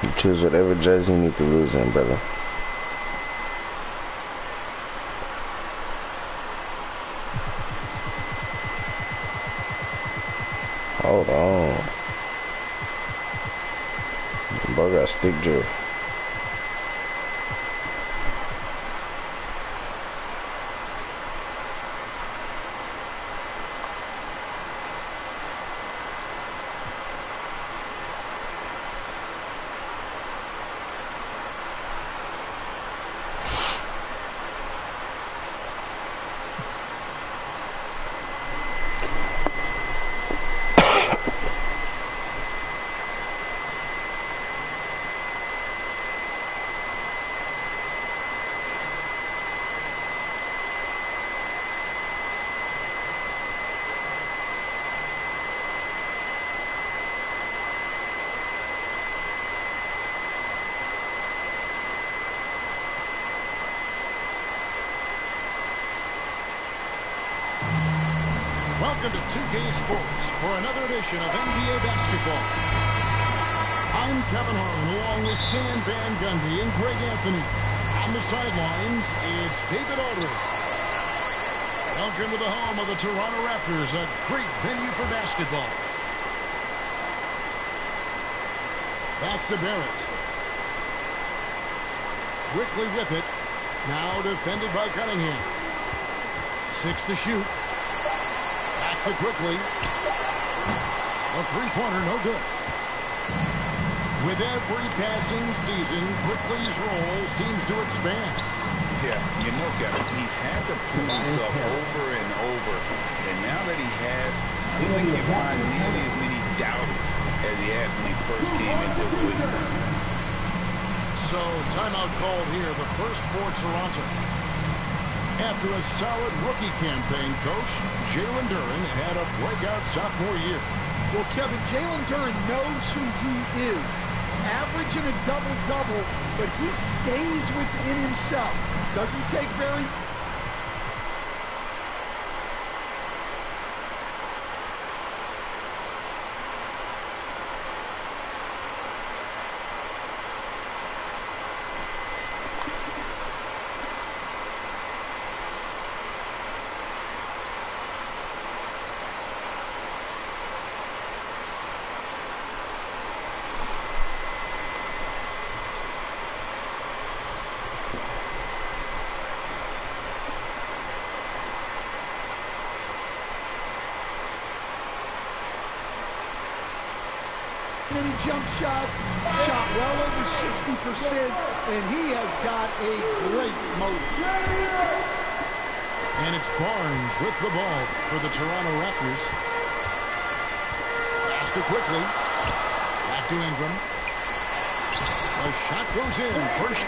You choose whatever jersey you need to lose in, brother. Hold on. Bro got stick drift. Welcome to 2K Sports for another edition of NBA basketball. I'm Kevin Harlan along with Stan Van Gundy and Greg Anthony. On the sidelines, it's David Aldridge. Welcome to the home of the Toronto Raptors, a great venue for basketball. Back to Barrett. Quickly with it. Now defended by Cunningham. 6 to shoot. Back to quickly. A three-pointer, no good. With every passing season, Quickly's role seems to expand. Yeah, you know, Kevin, he's had to prove himself over and over. And now that he has, I don't think you find nearly as many doubters as he had when he first came into the league. So, timeout called here, the first for Toronto. After a solid rookie campaign, Coach, Jalen Duren had a breakout sophomore year. Well, Kevin, Jalen Duren knows who he is. Averaging a double-double, but he stays within himself. Doesn't take very... many jump shots, shot well over 60%, and he has got a great motor. And it's Barnes with the ball for the Toronto Raptors. Faster quickly. Back to Ingram. The shot goes in. First.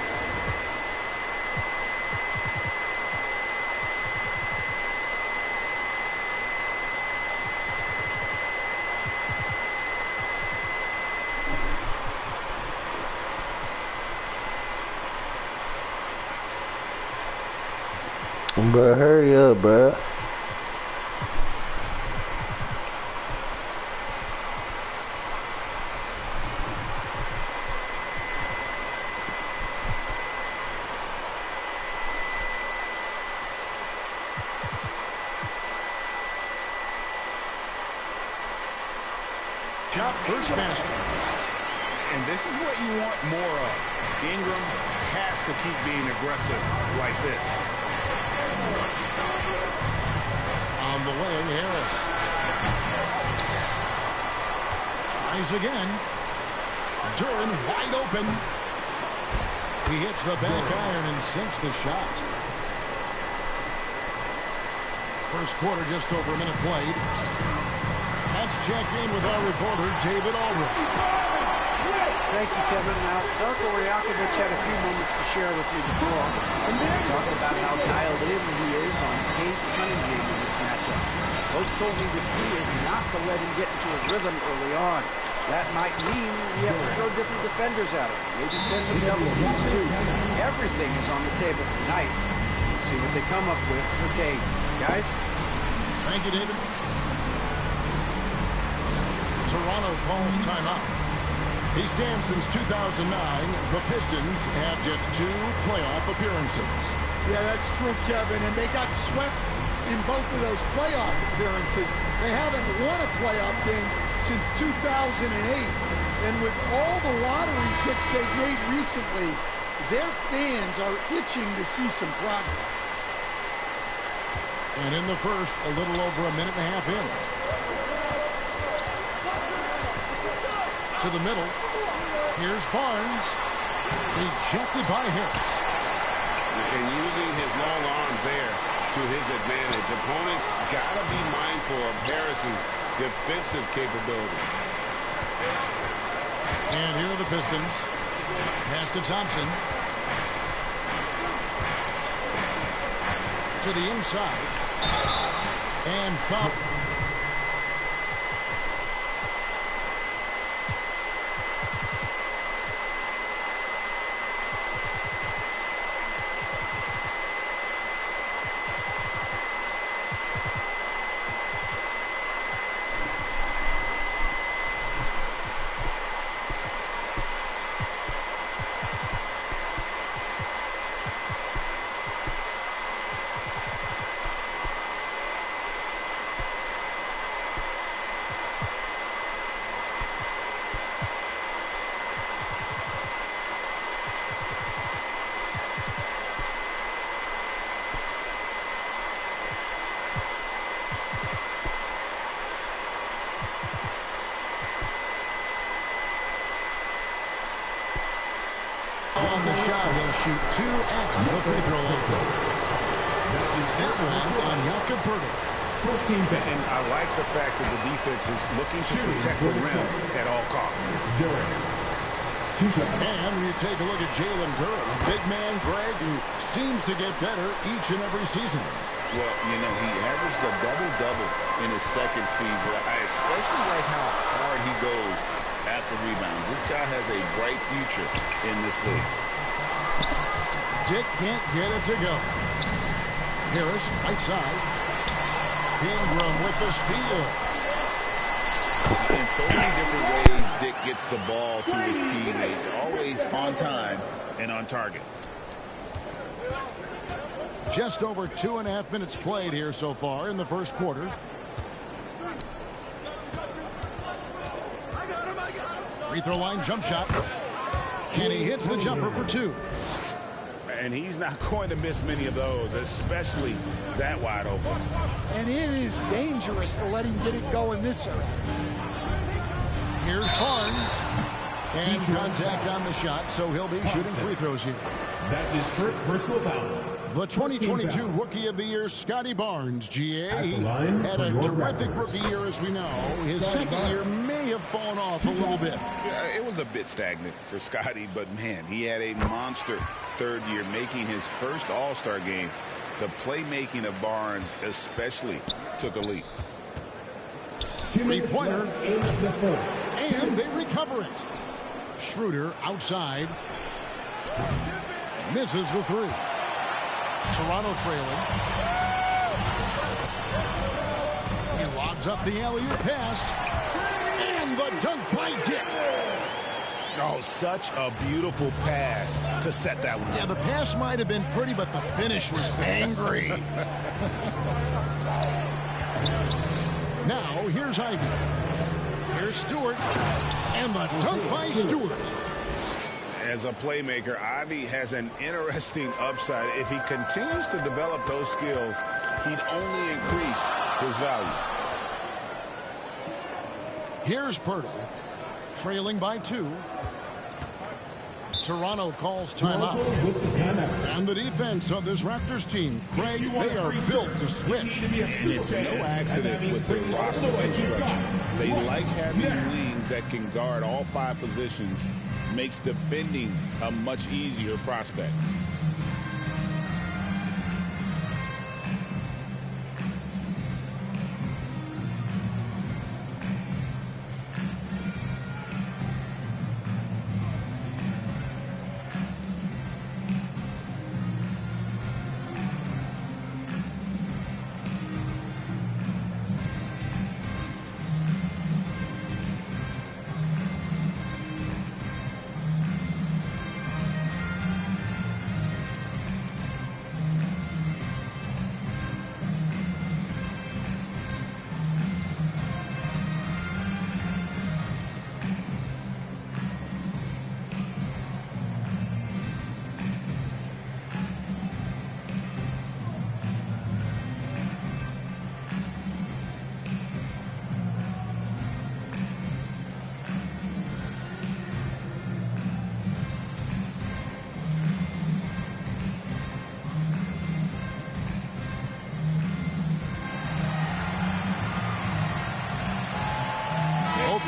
Bro, hurry up, bro. Shot first basket. And this is what you want more of. Ingram has to keep being aggressive like this. On the wing, Harris. Tries again. Duren wide open. He hits the back iron and sinks the shot. First quarter, just over a minute played. Let's check in with our reporter, David Aldridge. Thank you, Kevin. Now, Darko Rajakovic had a few moments to share with me before. Talking about how dialed in he is on Cade Cunningham in this matchup. Coach told me the key is not to let him get into a rhythm early on. That might mean we have to throw different defenders at him. Maybe send them double teams too. Everything is on the table tonight. Let's see what they come up with for Cade. Guys? Thank you, David. Toronto calls timeout. He stands since 2009. The Pistons have just 2 playoff appearances. Yeah, that's true, Kevin, and they got swept in both of those playoff appearances. They haven't won a playoff game since 2008, and with all the lottery picks they've made recently, their fans are itching to see some progress. And in the first, a little over a minute and a half in. To the middle. Here's Barnes. Rejected by Harris. And using his long arms there to his advantage. Opponents got to be mindful of Harris's defensive capabilities. And here are the Pistons. Pass to Thompson. To the inside. And foul. On the shot, he'll shoot 2 at the free throw line. That one on Jakob Poeltl. And I like the fact that the defense is looking to protect the rim at all costs. And you take a look at Jalen Durham, big man Greg, who seems to get better each and every season. Well, you know, he averaged a double-double in his second season. I especially like how hard he goes at the rebounds. This guy has a bright future in this league. Dick can't get it to go. Harris, right side. Ingram with the steal. In so many different ways, Dick gets the ball to his teammates. Always on time and on target. Just over 2.5 minutes played here so far in the first quarter. Free throw line jump shot. And he hits the jumper for 2. And he's not going to miss many of those, especially that wide open. And it is dangerous to let him get it going this early. Here's Barnes. And contact on the shot, so he'll be shooting free throws here. That is first personal foul. The 2022 Rookie of the Year, Scotty Barnes, GA. He had a terrific rookie year, as we know. His second year may have fallen off a little bit. Yeah, it was a bit stagnant for Scotty, but man, he had a monster third year, making his first All-Star game. The playmaking of Barnes especially took a leap. Three-pointer. And they recover it. Schroeder outside. Misses the 3. Toronto trailing. He lobs up the alley-oop pass. And the dunk by Dick. Oh, such a beautiful pass to set that one. Yeah, the pass might have been pretty, but the finish was angry. Now, here's Ivy. Here's Stewart. And the dunk by Stewart. As a playmaker, Ivy has an interesting upside. If he continues to develop those skills, he'd only increase his value. Here's Poeltl, trailing by 2. Toronto calls timeout. And the defense of this Raptors team, Craig, they are built to switch. It's no accident with their roster construction. They like having wings that can guard all 5 positions. Makes defending a much easier prospect.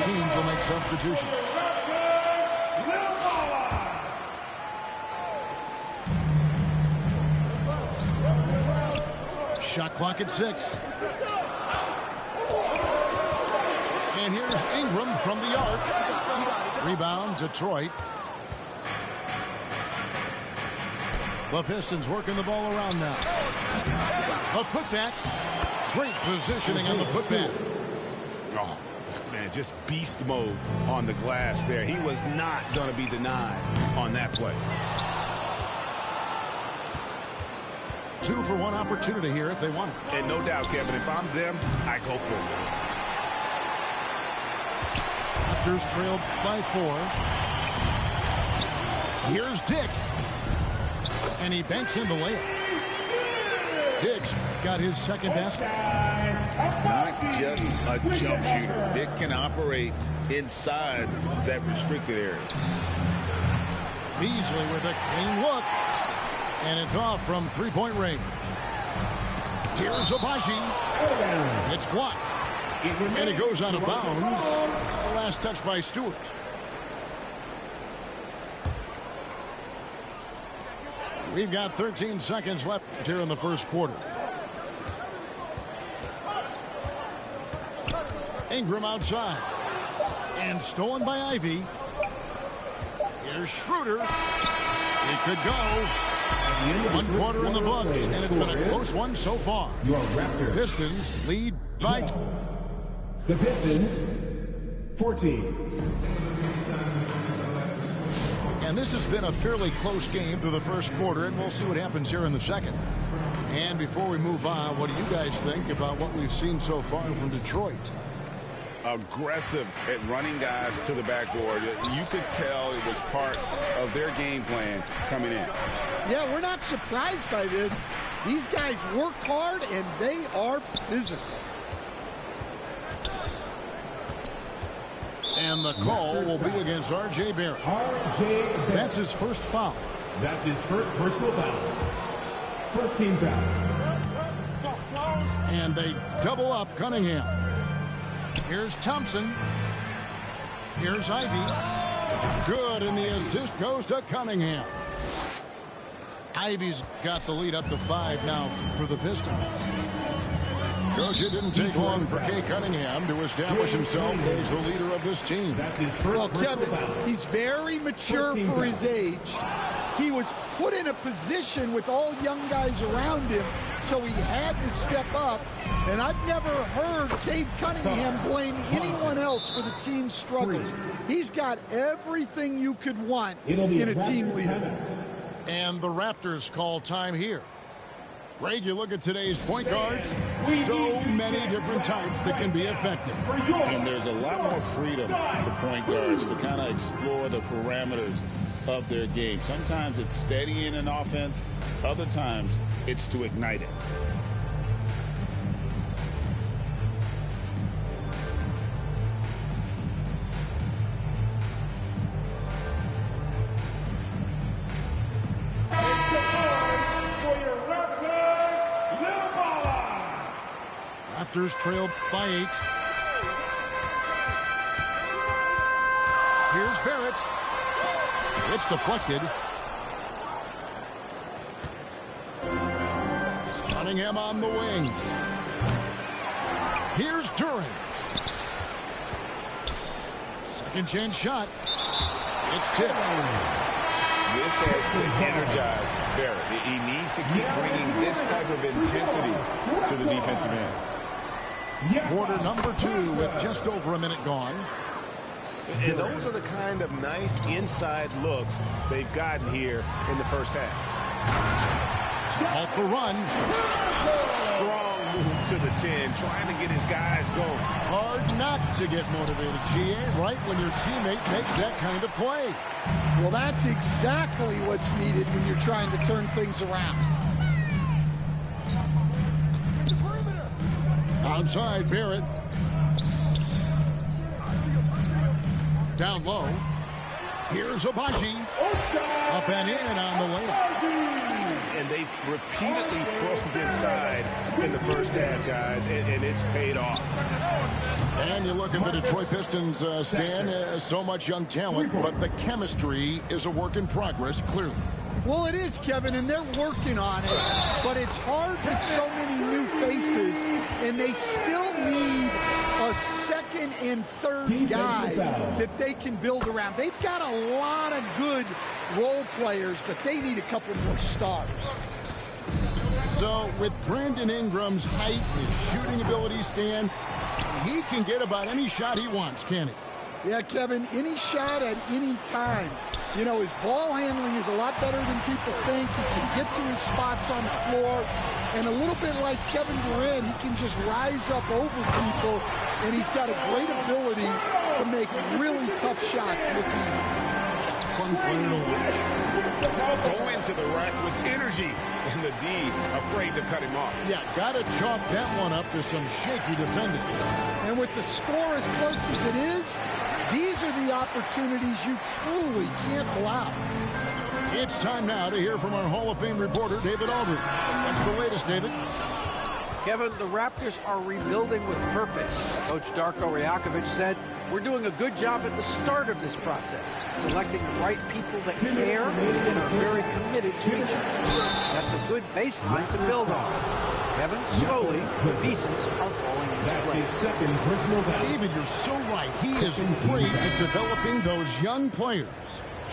teams will make substitutions. Shot clock at 6. And here's Ingram from the arc. Rebound, Detroit. The Pistons working the ball around now. A putback. Great positioning on the putback. Oh, man, just beast mode on the glass there. He was not going to be denied on that play. 2-for-1 opportunity here if they want it. And no doubt, Kevin, if I'm them, I go for it. Raptors trailed by 4. Here's Dick. And he banks in the layup. Diggs got his second basket. Not just a jump shooter. Dick can operate inside that restricted area. Beasley with a clean look. And it's off from three-point range. Here's Abaji. It's blocked. And it goes out of bounds. The last touch by Stewart. We've got 13 seconds left here in the first quarter. Ingram outside. And stolen by Ivy. Here's Schroeder. He could go. 1 quarter in the books, and it's been a close one so far. Pistons lead by... The Pistons, 14. And this has been a fairly close game through the first quarter, and we'll see what happens here in the second. And before we move on, what do you guys think about what we've seen so far from Detroit? Aggressive at running guys to the backboard. You could tell it was part of their game plan coming in. Yeah, we're not surprised by this. These guys work hard, and they are physical. And the call will be against R.J. Barrett. That's his first foul. That's his first personal foul. First team foul. And they double up Cunningham. Here's Thompson. Here's Ivy. Good, and the assist goes to Cunningham. Ivy's got the lead up to 5 now for the Pistons. Coach, it didn't take long for Kay Cunningham to establish himself as the leader of this team. Well, Kevin, he's very mature for his age. He was put in a position with all young guys around him, so he had to step up. And I've never heard Cade Cunningham blame anyone else for the team's struggles. He's got everything you could want in a team leader. And the Raptors call time here. Greg, you look at today's point guards, so many different types that can be effective. And there's a lot more freedom for point guards to kind of explore the parameters of their game. Sometimes it's steadying an offense. Other times it's to ignite it. Raptors trailed by 8. Here's Barrett. It's deflected. Cunningham on the wing. Here's Duran. Second chance shot. It's tipped. This has to energize Barrett. He needs to keep bringing this type of intensity to the defensive end. Quarter number 2 with just over a minute gone. And those are the kind of nice inside looks they've gotten here in the first half. To halt the run. Strong move to the 10, trying to get his guys going. Hard not to get motivated, GA, right when your teammate makes that kind of play. Well, that's exactly what's needed when you're trying to turn things around. Outside, Barrett. Down low. Here's Abaji. Up and in on the layup. and they've repeatedly probed inside in the first half, guys, and it's paid off. And you look at the Detroit Pistons, Stan, so much young talent, but the chemistry is a work in progress, clearly. Well, it is, Kevin, and they're working on it, but it's hard with so many new faces, and they still need a second and third guy that they can build around. They've got a lot of good role players, but they need a couple more stars. So with Brandon Ingram's height and shooting ability, Stan, he can get about any shot he wants, can he? Yeah, Kevin, any shot at any time. You know, his ball handling is a lot better than people think. He can get to his spots on the floor. And a little bit like Kevin Durant, he can just rise up over people. And he's got a great ability to make really tough shots look easy. Fun player to watch. Go into the rack with energy, and the D afraid to cut him off. Yeah, got to chalk that one up to some shaky defending. And with the score as close as it is, these are the opportunities you truly can't allow. It's time now to hear from our Hall of Fame reporter, David Aldridge. What's the latest, David? Kevin, the Raptors are rebuilding with purpose. Coach Darko Rajakovic said, "We're doing a good job at the start of this process, selecting the right people that care and are very committed to each other. That's a good baseline to build on." Kevin, slowly, the pieces are falling into place. Second personal foul. David, you're so right. He is great at developing those young players.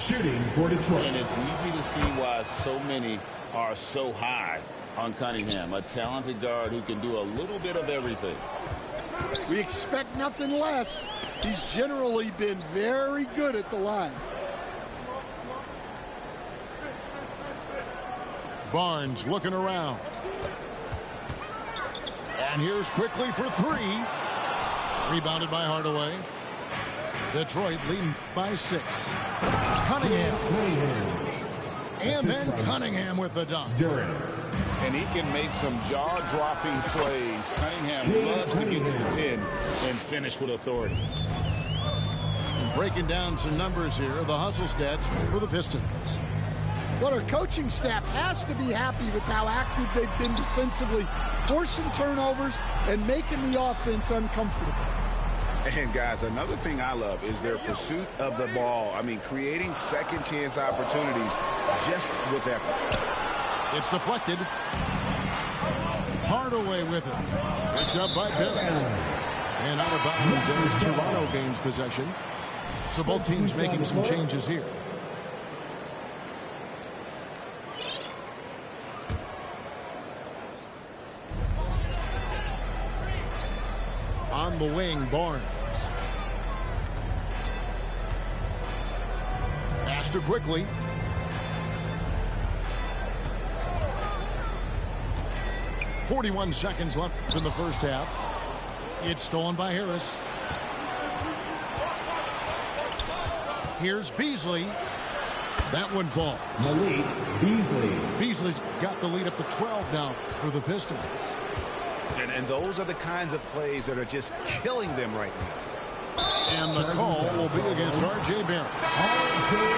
Shooting for Detroit. And it's easy to see why so many are so high on Cunningham, a talented guard who can do a little bit of everything. We expect nothing less. He's generally been very good at the line. Barnes looking around. And here's quickly for three. Rebounded by Hardaway. Detroit leading by 6. Cunningham. And then Cunningham with the dunk. And he can make some jaw-dropping plays. Cunningham loves to get to the 10 and finish with authority. And breaking down some numbers here, the hustle stats for the Pistons. Well, our coaching staff has to be happy with how active they've been defensively, forcing turnovers and making the offense uncomfortable. And, guys, another thing I love is their pursuit of the ball. I mean, creating second-chance opportunities just with effort. It's deflected. Hardaway with it. Picked up by Barrett. And out of bounds as Toronto gains possession. So both teams making some changes here. On the wing, Barnes. Pass to quickly. .41 seconds left in the first half. It's stolen by Harris. Here's Beasley. That one falls. Malik Beasley. Beasley's got the lead up to 12 now for the Pistons. And those are the kinds of plays that are just killing them right now. And the call will be against R.J. Barrett.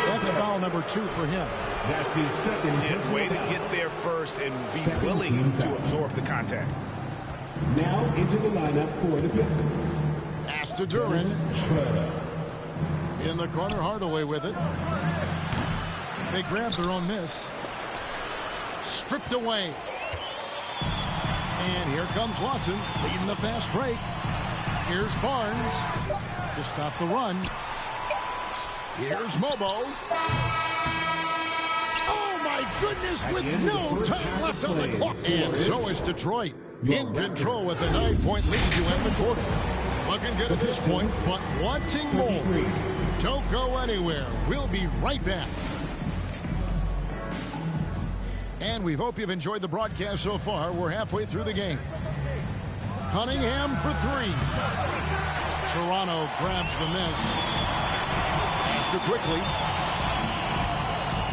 That's foul number 2 for him. That's his second. And way to get there first and be willing to absorb the contact. Now into the lineup for the Pistons. Pass to Duran. In the corner, Hardaway with it. They grab their own miss. Stripped away. And here comes Lawson, leading the fast break. Here's Barnes to stop the run. Here's Mobo. Oh, my goodness, with no time left on the clock. And so is Detroit in control with a 9-point lead to end the quarter. Looking good at this point, but wanting more. Don't go anywhere. We'll be right back. And we hope you've enjoyed the broadcast so far. We're halfway through the game. Cunningham for 3. Toronto grabs the miss. Pass to quickly.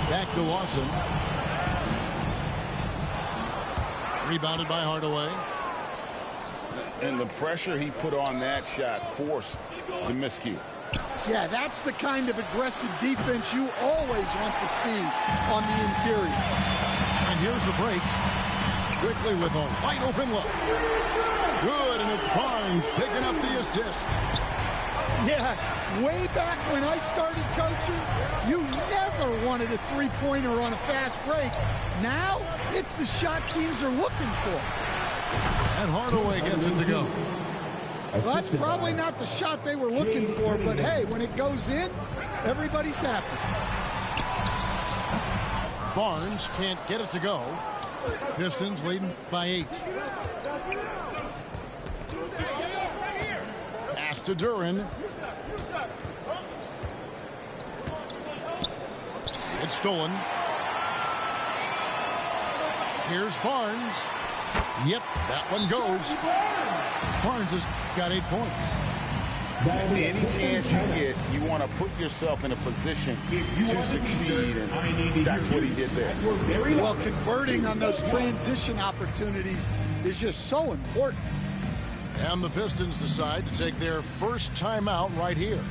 Back to Lawson. Rebounded by Hardaway. And the pressure he put on that shot forced the miscue. Yeah, that's the kind of aggressive defense you always want to see on the interior. And here's the break. Quickly with a wide open look. Good, and it's Barnes picking up the assist. Yeah, way back when I started coaching, you never wanted a three-pointer on a fast break. Now, it's the shot teams are looking for. And Hardaway gets it to go. Well, that's probably not the shot they were looking for, but hey, when it goes in, everybody's happy. Barnes can't get it to go. Pistons leading by 8. Pass to Duran. It's stolen. Here's Barnes. Yep, that one goes. Barnes has got 8 points. Any chance you get, you want to put yourself in a position to succeed, and that's what he did there. Well, converting on those transition opportunities is just so important. And the Pistons decide to take their first timeout right here.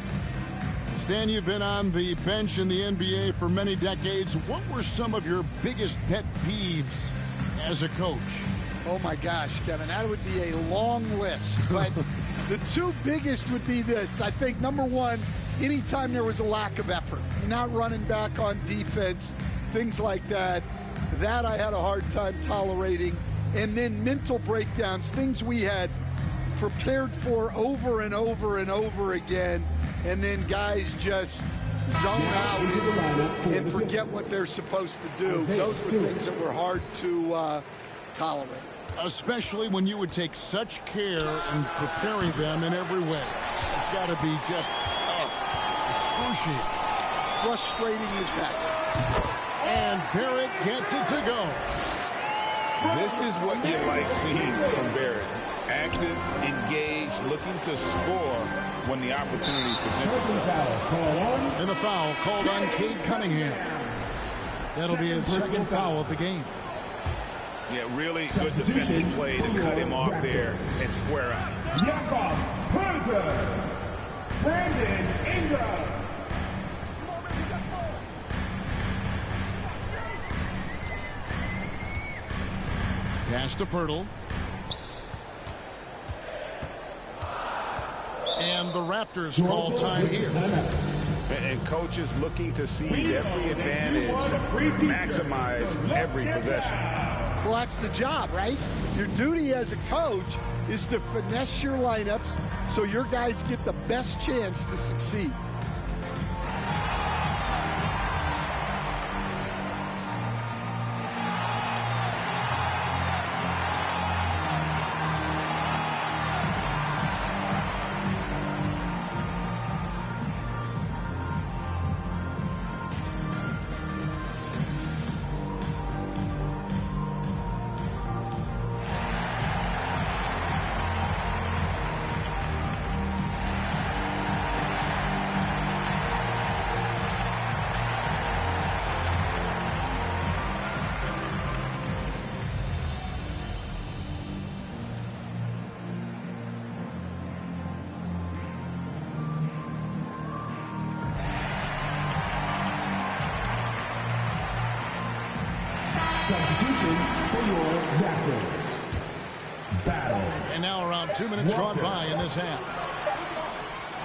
Stan, you've been on the bench in the NBA for many decades. What were some of your biggest pet peeves as a coach? Oh, my gosh, Kevin, that would be a long list. But the two biggest would be this. I think, number one, anytime there was a lack of effort, not running back on defense, things like that, that I had a hard time tolerating. And then mental breakdowns, things we had prepared for over and over and over again, and then guys just zone out and forget what they're supposed to do. Those were things that were hard to tolerate. Especially when you would take such care in preparing them in every way. It's got to be just excruciating. Frustrating as heck. And Barrett gets it to go. This is what you like seeing from Barrett. Active, engaged, looking to score when the opportunity presents itself. And the foul called on Cade Cunningham. That'll be his second foul of the game. Yeah, really good defensive play to cut him off there and square up. Brandon Ingram. Pass to Pirtle. And the Raptors call time here. And coaches looking to seize every advantage, maximize every possession. Well, that's the job, right? Your duty as a coach is to finesse your lineups so your guys get the best chance to succeed. Substitution for your Raptors. Battle. And now around 2 minutes gone by in this half.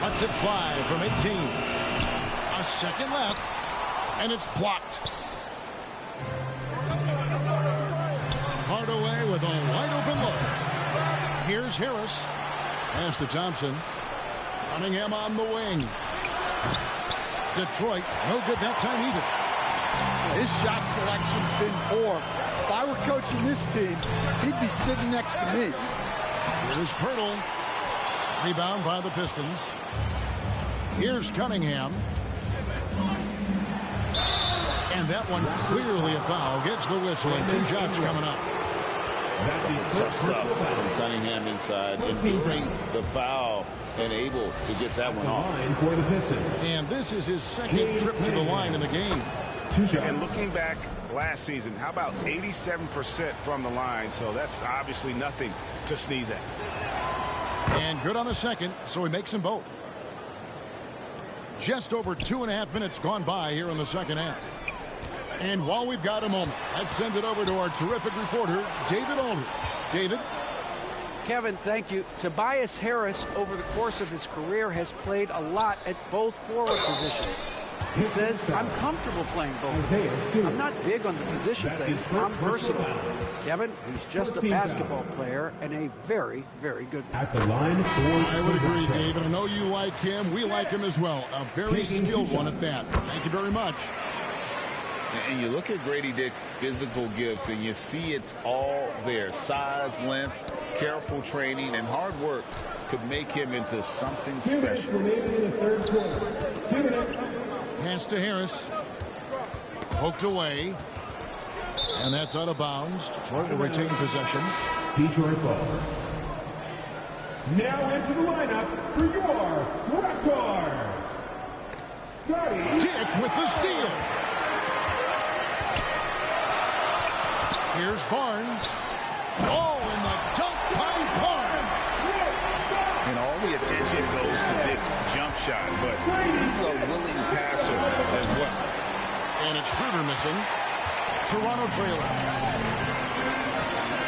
Lets it fly from 18. A second left, and it's blocked. Hardaway with a wide open look. Here's Harris. Pass to Thompson. Cunningham on the wing. Detroit, no good that time either. His shot selection's been poor. If I were coaching this team, he'd be sitting next to me. Here's Pirtle. Rebound by the Pistons. Here's Cunningham. And that one clearly a foul. Gets the whistle and 2 shots coming up. Tough stuff from Cunningham inside. And beating the foul and able to get that one off. For the Pistons. And this is his second trip to the line in the game. And looking back last season, how about 87% from the line? So that's obviously nothing to sneeze at. And good on the second, so he makes them both. Just over 2.5 minutes gone by here in the second half. And while we've got a moment, let's send it over to our terrific reporter, David Aldridge. David? Kevin, thank you. Tobias Harris, over the course of his career, has played a lot at both forward positions. He says, I'm comfortable playing both. I'm not big on the position thing. I'm versatile. Kevin, he's just a basketball player and a very, very good one. At the line I would agree, David. I know you like him. We like him as well. A very skilled one at that. Thank you very much. And you look at Grady Dick's physical gifts, and you see it's all there. Size, length, careful training, and hard work could make him into something special. in the third quarter. 2 minutes. Pass to Harris. Poked away. And that's out of bounds. Detroit will retain possession. Detroit ball. Now into the lineup for your Raptors. Scotty Dick with the steal. Here's Barnes. Oh, and the dunk by Barnes. And all the attention goes to Dick's jump shot, but he's a willing passer as well. And it's Schroeder missing. Toronto trailer.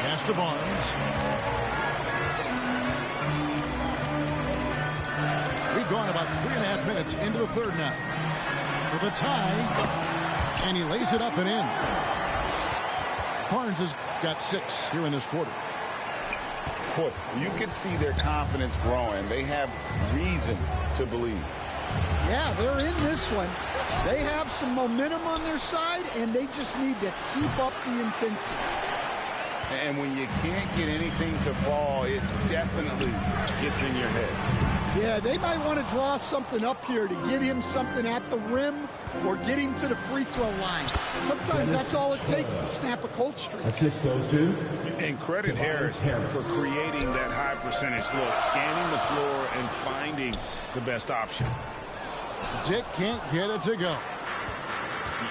Pass to Barnes. We've gone about 3.5 minutes into the third now. For the tie. And he lays it up and in. Barnes has got 6 here in this quarter. Boy, you can see their confidence growing. They have reason to believe. Yeah, they're in this one. They have some momentum on their side, and they just need to keep up the intensity. And when you can't get anything to fall, it definitely gets in your head. Yeah, they might want to draw something up here to get him something at the rim or get him to the free throw line. Sometimes that's all it takes to snap a cold streak. Assist goes to. And credit Harris for creating that high percentage look, scanning the floor and finding the best option. Dick can't get it to go.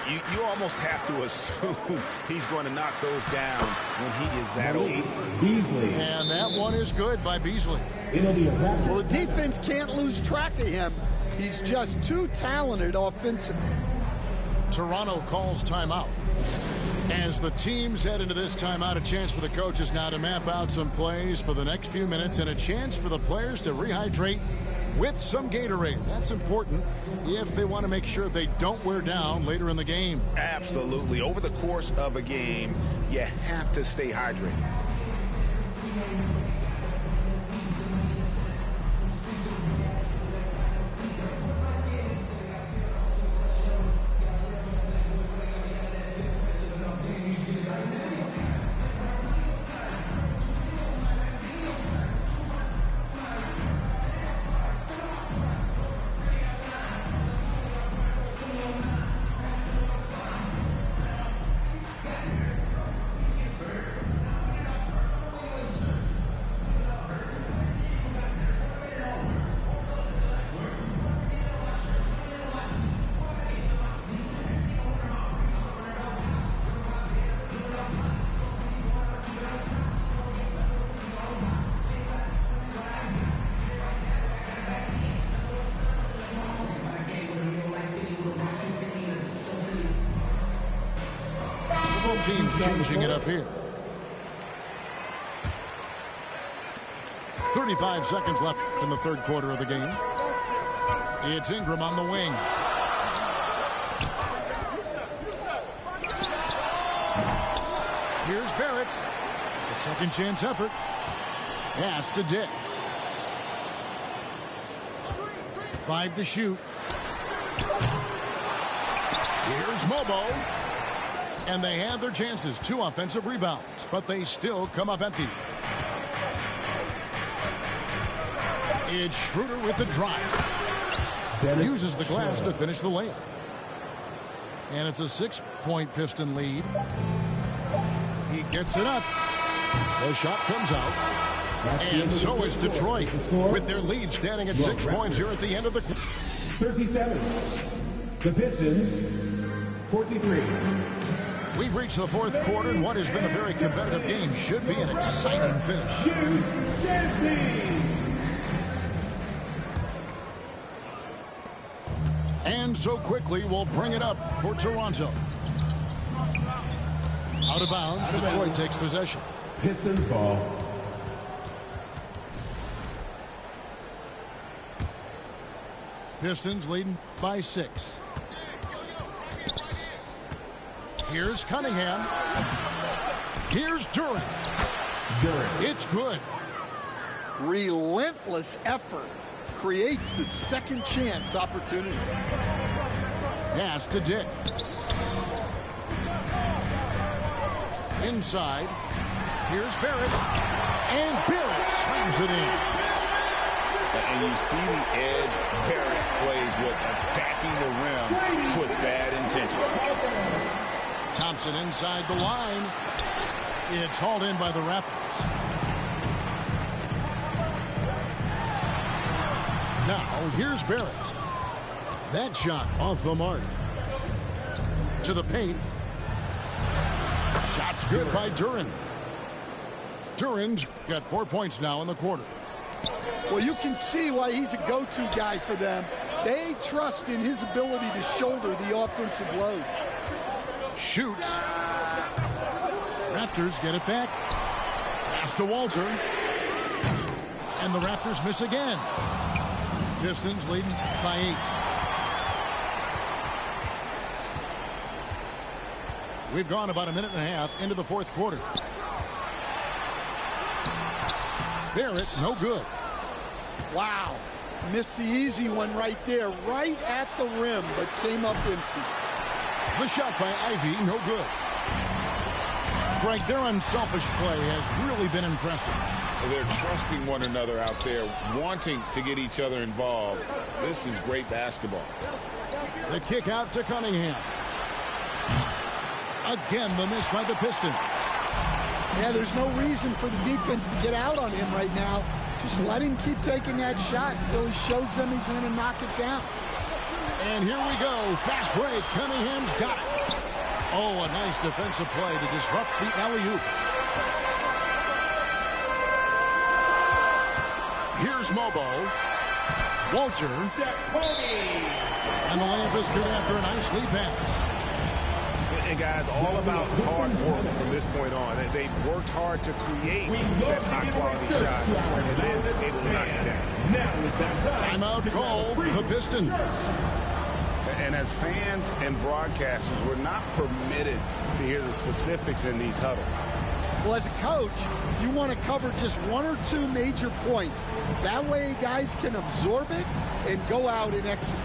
You almost have to assume he's going to knock those down when he is that open. Beasley. And that one is good by Beasley. Well, the defense can't lose track of him. He's just too talented offensively. Toronto calls timeout. As the teams head into this timeout, a chance for the coaches now to map out some plays for the next few minutes and a chance for the players to rehydrate with some Gatorade. That's important if they want to make sure they don't wear down later in the game. Absolutely. Over the course of a game, you have to stay hydrated. Teams changing it up here. 35 seconds left in the third quarter of the game. It's Ingram on the wing. Here's Barrett. A second chance effort. Pass to Dick. 5 to shoot. Here's Mobo. And they had their chances. 2 offensive rebounds, but they still come up empty. It's Schroeder with the drive. Uses the glass to finish the layup. And it's a 6-point Piston lead. He gets it up. The shot comes out. And so is Detroit with their lead standing at 6 points here at the end of the 37. The Pistons, 43. We've reached the fourth quarter, and what has been a very competitive game should be an exciting finish. And so quickly, we'll bring it up for Toronto. Out of bounds. Detroit takes possession. Pistons ball. Pistons leading by 6. Here's Cunningham. Here's Durant. It's good. Relentless effort creates the second chance opportunity. Pass to Dick. Inside. Here's Barrett. And Barrett slams it in. And you see the edge Barrett plays with, attacking the rim with bad intention. Thompson inside the line. It's hauled in by the Raptors. Now, here's Barrett. That shot off the mark. To the paint. Shot's good by Durant. Durant's got 4 points now in the quarter. Well, you can see why he's a go-to guy for them. They trust in his ability to shoulder the offensive load. Shoots. Raptors get it back. Pass to Walter. And the Raptors miss again. Pistons leading by 8. We've gone about a minute and a half into the fourth quarter. Barrett, no good. Wow. Missed the easy one right there, right at the rim, but came up empty. The shot by Ivy, no good. Frank, their unselfish play has really been impressive. They're trusting one another out there, wanting to get each other involved. This is great basketball. The kick out to Cunningham. Again, the miss by the Pistons. Yeah, there's no reason for the defense to get out on him right now. Just let him keep taking that shot until he shows them he's going to knock it down. And here we go. Fast break. Cunningham's got it. Oh, a nice defensive play to disrupt the alley-oop. Here's Mobo. Walter. And the layup is good after a nice lead pass. And guys, all about hard work from this point on. They've worked hard to create that high-quality shot, and then able to knock it down. Timeout call, the Pistons. And as fans and broadcasters, we're not permitted to hear the specifics in these huddles. Well, as a coach, you want to cover just one or two major points. That way guys can absorb it and go out and execute.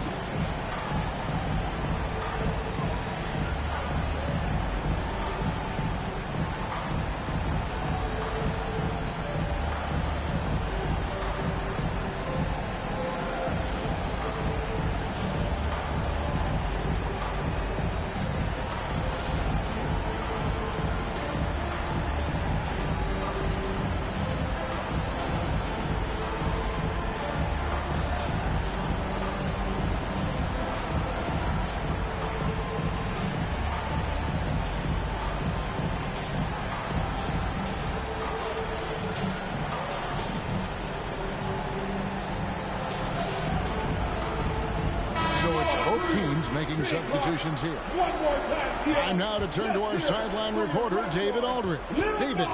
Both teams making substitutions here. Time now to turn to our sideline reporter, David Aldridge. David.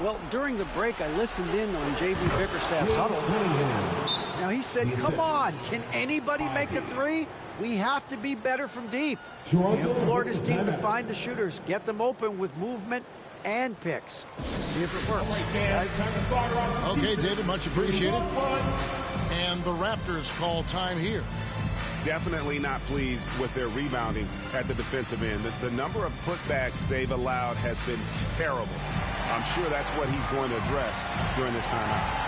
Well, during the break, I listened in on J.B. Bickerstaff's huddle. Now, he said, come on, can anybody make a three? We have to be better from deep. You implored his team to find the shooters, get them open with movement and picks. See if it works. Guys. Okay, David, much appreciated. And the Raptors call time here. Definitely not pleased with their rebounding at the defensive end. The number of putbacks they've allowed has been terrible. I'm sure that's what he's going to address during this timeout.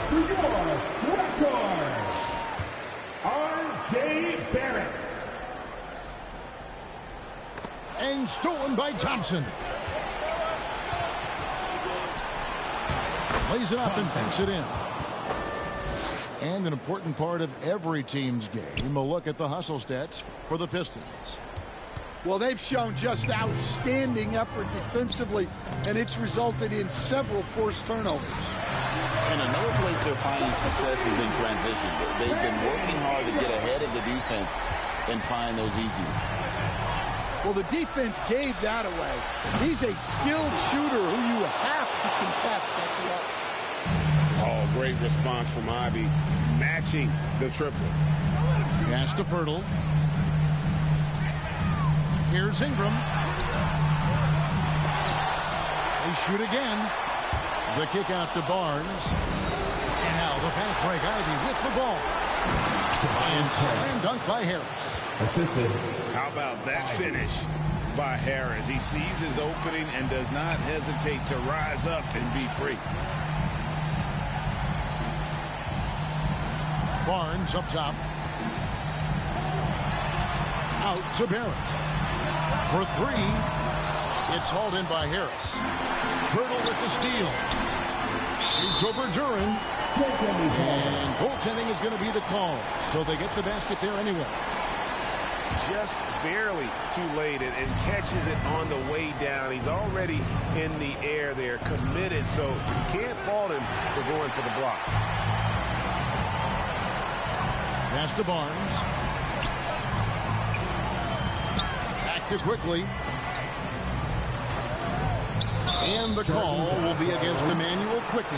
for your Raptors, R.J. Barrett. And stolen by Thompson. Lays it up and thinks it in. And an important part of every team's game, a look at the hustle stats for the Pistons. Well, they've shown just outstanding effort defensively, and it's resulted in several forced turnovers. And another place they're finding success is in transition. They've been working hard to get ahead of the defense and find those easy ones. Well, the defense gave that away. He's a skilled shooter who you have to contest at the arc. Oh, great response from Ivy, matching the triple. Pass to Pirtle. Here's Ingram. They shoot again. The kick out to Barnes. And now the fast break. Ivy with the ball. And slam dunk by Harris. Assisted. How about that finish by Harris? He sees his opening and does not hesitate to rise up and be free. Barnes up top. Out to Barrett. For three. It's hauled in by Harris. Pirtle with the steal. Shoots over Duran. And goaltending is going to be the call. So they get the basket there anyway. Just barely too late and catches it on the way down. He's already in the air there, committed, so you can't fault him for going for the block. Pass to Barnes. Back to Quickly. And the call will be against Emmanuel Quickly.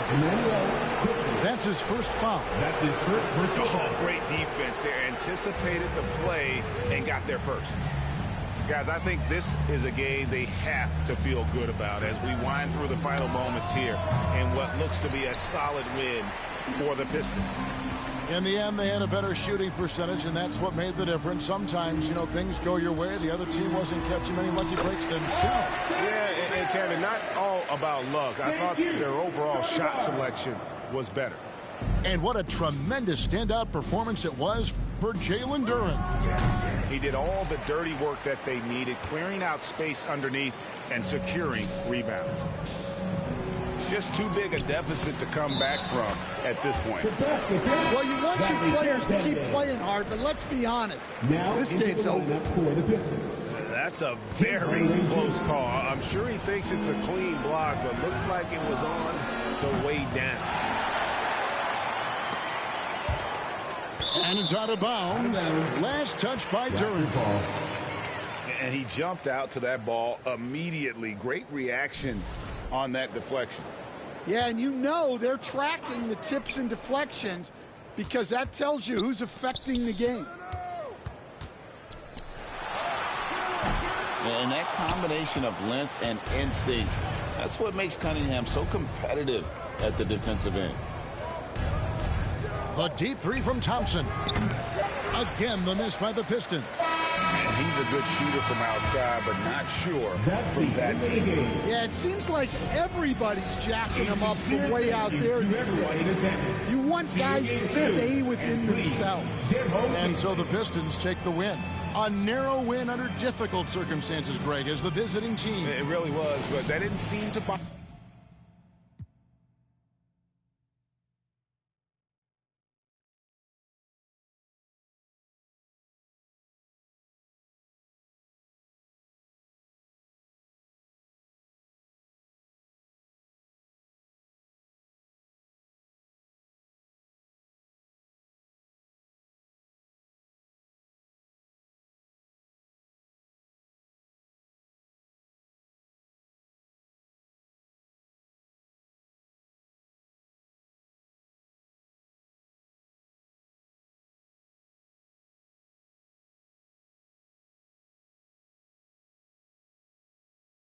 That's his first foul. That's his first personal foul. Oh, great defense there. Anticipated the play and got there first. Guys, I think this is a game they have to feel good about as we wind through the final moments here in what looks to be a solid win for the Pistons. In the end, they had a better shooting percentage, and that's what made the difference. Sometimes, you know, things go your way. The other team wasn't catching many lucky breaks themselves. Yeah, and Kevin, not all about luck. I thought their overall shot selection was better. And what a tremendous standout performance it was for Jalen Duran. He did all the dirty work that they needed, clearing out space underneath and securing rebounds. Just too big a deficit to come back from at this point. Well, you want your players to keep playing hard, but let's be honest. This game's over. That's a very close call. I'm sure he thinks it's a clean block, but looks like it was on the way down. And it's out of bounds. Last touch by Duran. And he jumped out to that ball immediately. Great reaction on that deflection. Yeah, and you know they're tracking the tips and deflections because that tells you who's affecting the game. And that combination of length and instincts, that's what makes Cunningham so competitive at the defensive end. The deep three from Thompson. Again, the miss by the Pistons. And he's a good shooter from outside, but not sure from that deep. Yeah, it seems like everybody's jacking him up from way out there these days. You want guys to stay within themselves. And so the Pistons take the win. A narrow win under difficult circumstances, Greg, as the visiting team. It really was, but that didn't seem to bother